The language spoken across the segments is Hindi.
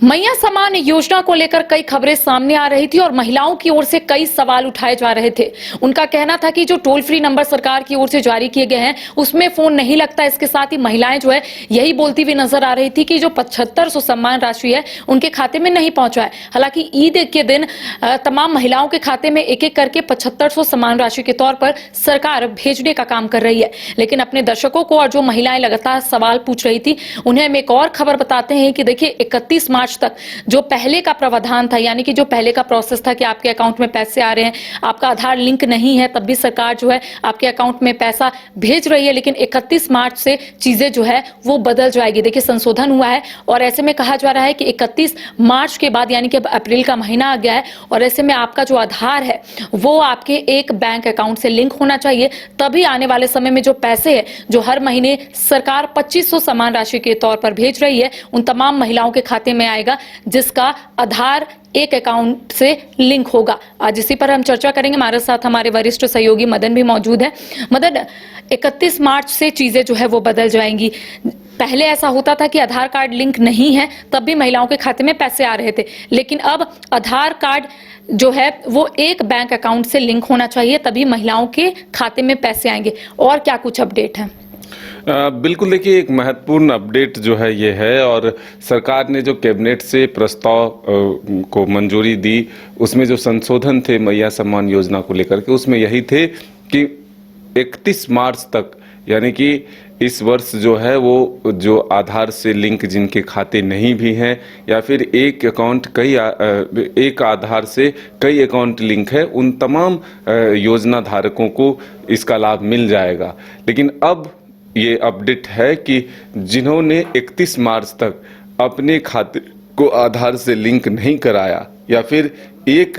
मैया समान योजना को लेकर कई खबरें सामने आ रही थी और महिलाओं की ओर से कई सवाल उठाए जा रहे थे। उनका कहना था कि जो टोल फ्री नंबर सरकार की ओर से जारी किए गए हैं उसमें फोन नहीं लगता। इसके साथ ही महिलाएं जो है यही बोलती हुई नजर आ रही थी कि जो 7500 सम्मान राशि है उनके खाते में नहीं पहुंचा है। हालांकि ईद के दिन तमाम महिलाओं के खाते में एक एक करके 7500 सम्मान राशि के तौर पर सरकार भेजने का काम कर रही है। लेकिन अपने दर्शकों को और जो महिलाएं लगातार सवाल पूछ रही थी उन्हें हम एक और खबर बताते हैं कि देखिए 31 मार्च तक जो पहले का प्रावधान था, यानी कि जो पहले का प्रोसेस था कि आपके अकाउंट में पैसे आ रहे हैं, आपका आधार लिंक नहीं है, तब भी सरकार जो है आपके अकाउंट में पैसा भेज रही है। लेकिन 31 मार्च से चीजें जो है वो बदल जाएगी। देखिए संशोधन हुआ है और ऐसे में कहा जा रहा है कि 31 मार्च के बाद यानी कि अब अप्रैल का महीना आ गया है और ऐसे में आपका जो आधार है वो आपके एक बैंक अकाउंट से लिंक होना चाहिए। तभी आने वाले समय में जो पैसे है जो हर महीने सरकार 2500 सम्मान राशि के तौर पर भेज रही है उन तमाम महिलाओं के खाते में आएगा जिसका आधार एक अकाउंट से लिंक होगा। आज इसी पर हम चर्चा करेंगे। हमारे साथ हमारे वरिष्ठ सहयोगी मदन भी मौजूद है। मदन, 31 मार्च से चीजें जो है वो बदल जाएंगी। पहले ऐसा होता था कि आधार कार्ड लिंक नहीं है तब भी महिलाओं के खाते में पैसे आ रहे थे, लेकिन अब आधार कार्ड जो है वो एक बैंक अकाउंट से लिंक होना चाहिए तभी महिलाओं के खाते में पैसे आएंगे। और क्या कुछ अपडेट है? बिल्कुल, देखिए एक महत्वपूर्ण अपडेट जो है ये है और सरकार ने जो कैबिनेट से प्रस्ताव को मंजूरी दी उसमें जो संशोधन थे मैया सम्मान योजना को लेकर के उसमें यही थे कि 31 मार्च तक यानी कि इस वर्ष जो है वो जो आधार से लिंक जिनके खाते नहीं भी हैं या फिर एक अकाउंट एक आधार से कई अकाउंट लिंक है उन तमाम योजना धारकों को इसका लाभ मिल जाएगा। लेकिन अब ये अपडेट है कि जिन्होंने 31 मार्च तक अपने खाते को आधार से लिंक नहीं कराया या फिर एक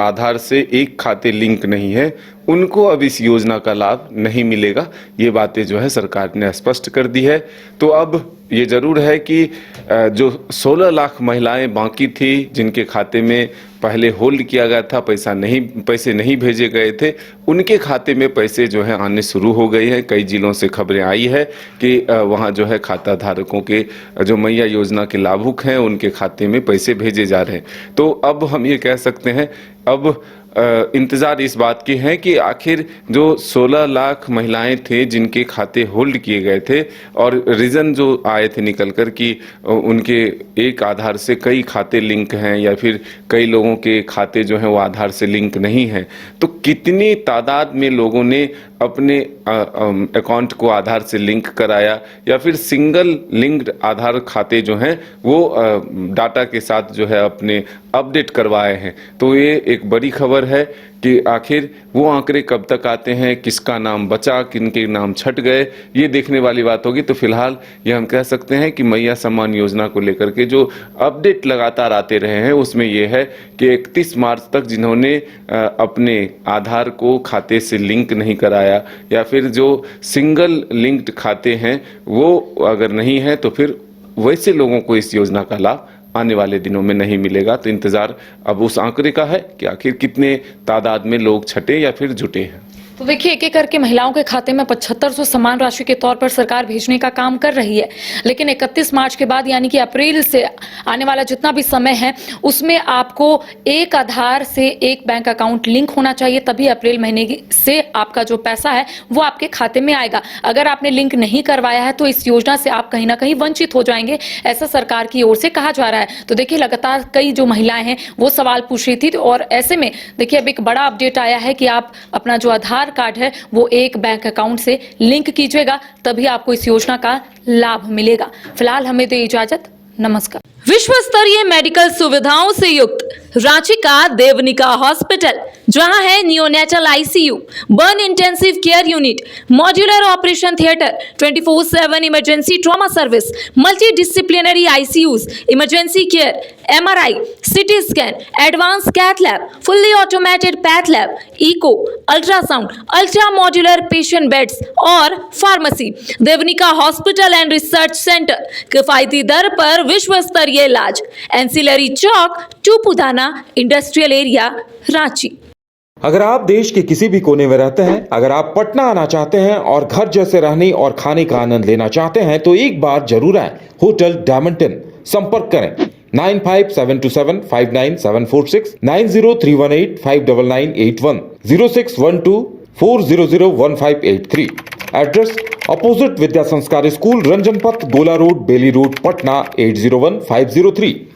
आधार से एक खाते लिंक नहीं है उनको अब इस योजना का लाभ नहीं मिलेगा। ये बातें जो है सरकार ने स्पष्ट कर दी है। तो अब ये जरूर है कि जो 16 लाख महिलाएं बाकी थी जिनके खाते में पहले होल्ड किया गया था, पैसे नहीं भेजे गए थे, उनके खाते में पैसे जो है आने शुरू हो गए हैं। कई जिलों से खबरें आई है कि वहाँ जो है खाता धारकों के जो मैया योजना के लाभुक हैं उनके खाते में पैसे भेजे जा रहे हैं। तो अब हम ये कह सकते हैं अब इंतज़ार इस बात की है कि आखिर जो 16 लाख महिलाएं थे जिनके खाते होल्ड किए गए थे और रीज़न जो आए थे निकल कर कि उनके एक आधार से कई खाते लिंक हैं या फिर कई लोगों के खाते जो हैं वो आधार से लिंक नहीं हैं, तो कितनी तादाद में लोगों ने अपने अकाउंट को आधार से लिंक कराया या फिर सिंगल लिंक्ड आधार खाते जो हैं वो डाटा के साथ जो है अपने अपडेट करवाए हैं। तो ये एक बड़ी खबर है कि आखिर वो आंकड़े कब तक आते हैं, किसका नाम बचा, किनके नाम छट गए, ये देखने वाली बात होगी। तो फिलहाल ये हम कह सकते हैं कि मैया सम्मान योजना को लेकर के जो अपडेट लगातार आते रहे हैं उसमें ये है कि 31 मार्च तक जिन्होंने अपने आधार को खाते से लिंक नहीं कराया या फिर जो सिंगल लिंक्ड खाते हैं वो अगर नहीं है तो फिर वैसे लोगों को इस योजना का लाभ आने वाले दिनों में नहीं मिलेगा। तो इंतजार अब उस आंकड़े का है कि आखिर कितने तादाद में लोग छटे या फिर जुटे हैं। तो देखिए एक एक करके महिलाओं के खाते में 7500 सम्मान राशि के तौर पर सरकार भेजने का काम कर रही है। लेकिन 31 मार्च के बाद यानी कि अप्रैल से आने वाला जितना भी समय है उसमें आपको एक आधार से एक बैंक अकाउंट लिंक होना चाहिए तभी अप्रैल महीने से आपका जो पैसा है वो आपके खाते में आएगा। अगर आपने लिंक नहीं करवाया है तो इस योजना से आप कहीं ना कहीं वंचित हो जाएंगे, ऐसा सरकार की ओर से कहा जा रहा है। तो देखिए लगातार कई जो महिलाएं हैं वो सवाल पूछ रही थी और ऐसे में देखिए अब एक बड़ा अपडेट आया है कि आप अपना जो आधार कार्ड है वो एक बैंक अकाउंट से लिंक कीजिएगा तभी आपको इस योजना का लाभ मिलेगा। फिलहाल हमें दे इजाजत, नमस्कार। विश्व स्तरीय मेडिकल सुविधाओं से युक्त रांची का देवनिका हॉस्पिटल, जहां है neonatal ICU, burn intensive care unit, modular operation theatre, 24/7 emergency trauma service, multidisciplinary ICUs, emergency care, MRI, CT scan, advance cath lab, fully automated path lab, echo, ultrasound, ultra modular patient beds और pharmacy. Devnika hospital and research centre, किफायती दर पर विश्व स्तरीय इलाज, ancillary Chowk, Tupudana industrial area, Ranchi. अगर आप देश के किसी भी कोने में रहते हैं, अगर आप पटना आना चाहते हैं और घर जैसे रहने और खाने का आनंद लेना चाहते हैं तो एक बार जरूर आए होटल डायमंटन। संपर्क करें 9572759746, 90318599810, 0612400158 Address opposite Vidya Sanskar School, Ranjan Path, Gola Road, Bailey Road, Patna 801503.